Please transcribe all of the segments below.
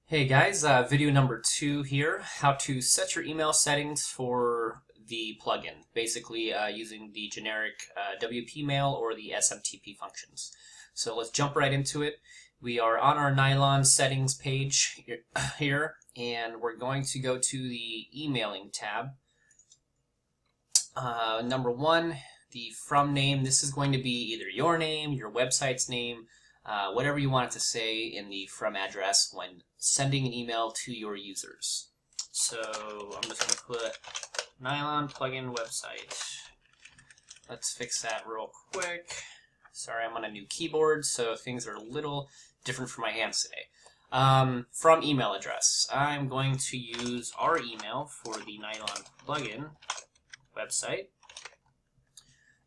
Hey guys, video number 2 here, how to set your email settings for the plugin, basically using the generic WP mail or the SMTP functions. So let's jump right into it. We are on our Nylon settings page here, and we're going to go to the emailing tab. Number 1, the from name. This is going to be either your name, your website's name, whatever you want it to say in the from address when sending an email to your users. So I'm just going to put Nylon Plugin website. Let's fix that real quick. Sorry, I'm on a new keyboard, so things are a little different for my hands today. From email address, I'm going to use our email for the Nylon Plugin website.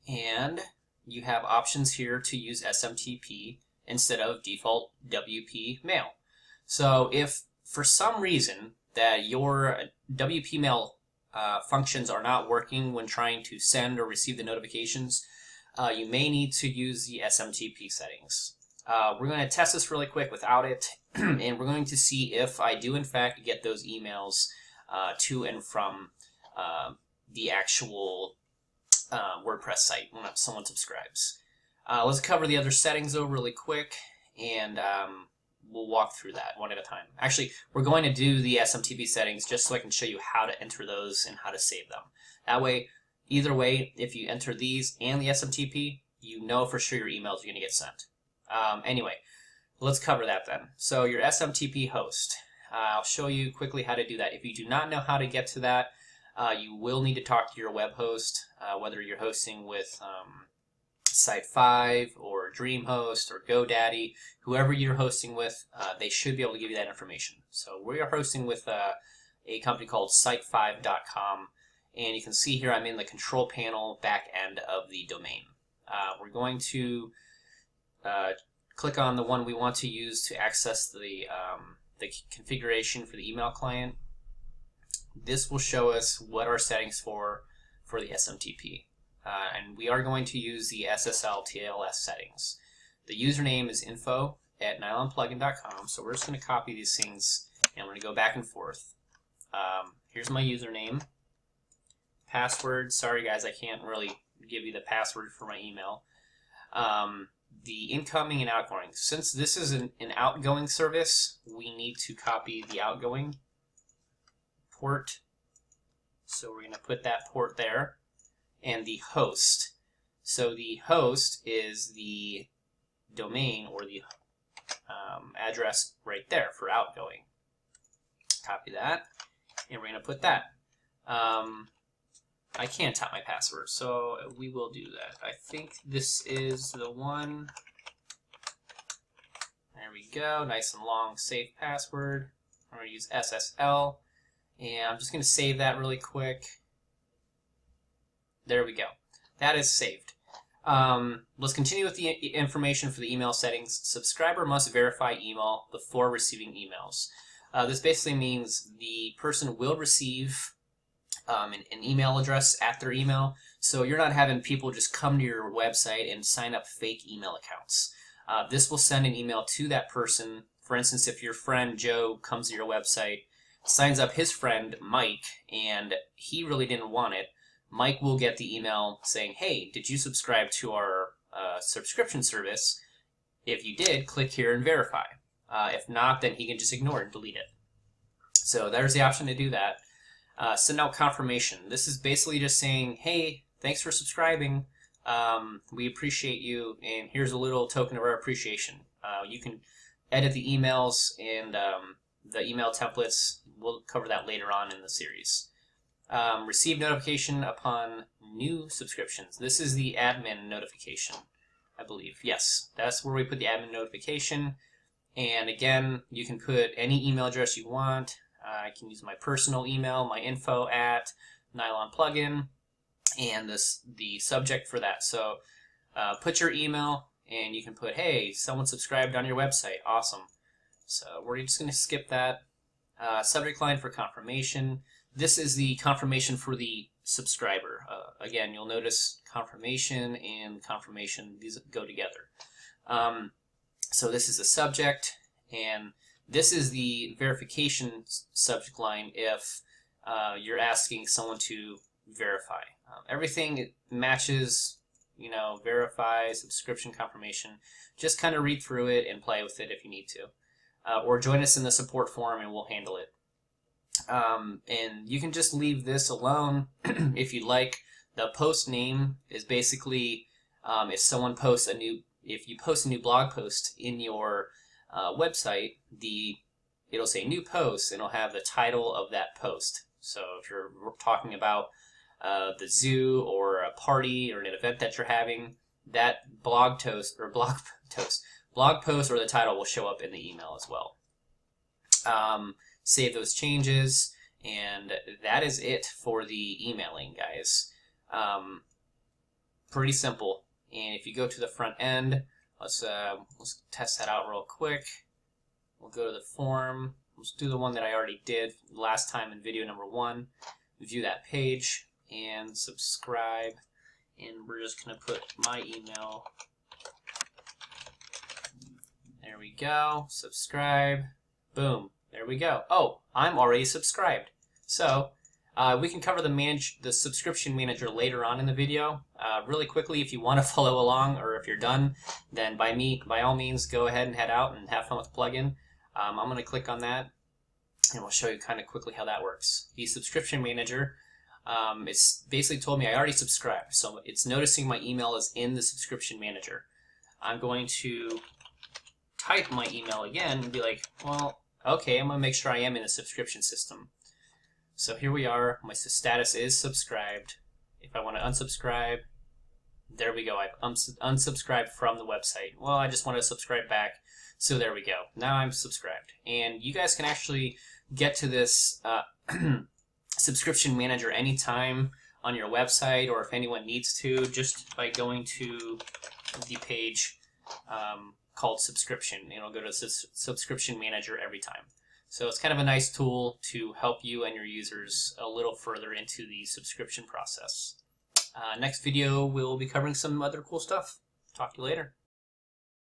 And you have options here to use SMTP instead of default WP mail. So if for some reason that your WP mail functions are not working when trying to send or receive the notifications, you may need to use the SMTP settings. We're going to test this really quick without it, and we're going to see if I do in fact get those emails to and from the actual WordPress site when someone subscribes. Let's cover the other settings though really quick, and we'll walk through that one at a time. Actually, we're going to do the SMTP settings just so I can show you how to enter those and how to save them. That way, either way, if you enter these and the SMTP, you know for sure your emails are going to get sent. Anyway, let's cover that then. So your SMTP host. I'll show you quickly how to do that. If you do not know how to get to that, you will need to talk to your web host, whether you're hosting with Site5 or DreamHost or GoDaddy, whoever you're hosting with, they should be able to give you that information. So we are hosting with a company called Site5.com, and you can see here I'm in the control panel back end of the domain. We're going to click on the one we want to use to access the configuration for the email client. This will show us what our settings for the SMTP. And we are going to use the SSL TLS settings. The username is info@nylonplugin.com, so we're just going to copy these things and we're going to go back and forth. Here's my username. Password, sorry guys, I can't really give you the password for my email. The incoming and outgoing. Since this is an outgoing service, we need to copy the outgoing port. So we're going to put that port there. And the host. So the host is the domain or the address right there for outgoing. Copy that, and we're going to put that. I can't type my password, so we will do that. I think this is the one. There we go, nice and long, safe password. I'm going to use SSL, and I'm just going to save that really quick. There we go. That is saved. Let's continue with the information for the email settings. Subscriber must verify email before receiving emails. This basically means the person will receive an email address at their email, so you're not having people just come to your website and sign up fake email accounts. This will send an email to that person. For instance, if your friend Joe comes to your website, signs up his friend Mike, and he really didn't want it, Mike will get the email saying, hey, did you subscribe to our subscription service? If you did, click here and verify. If not, then he can just ignore it and delete it. So there's the option to do that. Send out confirmation. This is basically just saying, hey, thanks for subscribing. We appreciate you, and here's a little token of our appreciation. You can edit the emails and the email templates. We'll cover that later on in the series. Receive notification upon new subscriptions. This is the admin notification, I believe. Yes, that's where we put the admin notification. And again, you can put any email address you want. I can use my personal email, my info@Nylon Plugin, and the subject for that. So put your email, and you can put, hey, someone subscribed on your website. Awesome. So we're just going to skip that. Subject line for confirmation. This is the confirmation for the subscriber. Again, you'll notice confirmation and confirmation, these go together. So this is the subject, And this is the verification subject line if you're asking someone to verify. Everything matches, you know, verify, subscription confirmation. Just kind of read through it and play with it if you need to. Or join us in the support forum and we'll handle it. And you can just leave this alone if you'd like. The post name is basically if someone posts if you post a new blog post in your website, it'll say new post and it'll have the title of that post. So if you're talking about the zoo or a party or an event that you're having, that blog post or the title will show up in the email as well. Save those changes, and that is it for the emailing, guys. Pretty simple. And if you go to the front end, let's test that out real quick. We'll go to the form. Let's do the one that I already did last time in video number 1. View that page and subscribe. And we're just going to put my email. There we go. Subscribe. Boom. There we go. Oh, I'm already subscribed. So we can cover the subscription manager later on in the video. Really quickly, if you want to follow along, or if you're done, then by all means, go ahead and head out and have fun with the plugin. I'm going to click on that, and we'll show you kind of quickly how that works. The subscription manager, it's basically told me I already subscribed, so it's noticing my email is in the subscription manager. I'm going to type my email again and be like, well, okay, I'm going to make sure I am in the subscription system. So here we are. My status is subscribed. If I want to unsubscribe, there we go. I've unsubscribed from the website. Well, I just want to subscribe back. So there we go. Now I'm subscribed. And you guys can actually get to this subscription manager anytime on your website, or if anyone needs to, just by going to the page called subscription. It'll go to subscription manager every time. So it's kind of a nice tool to help you and your users a little further into the subscription process. Next video, we'll be covering some other cool stuff. Talk to you later.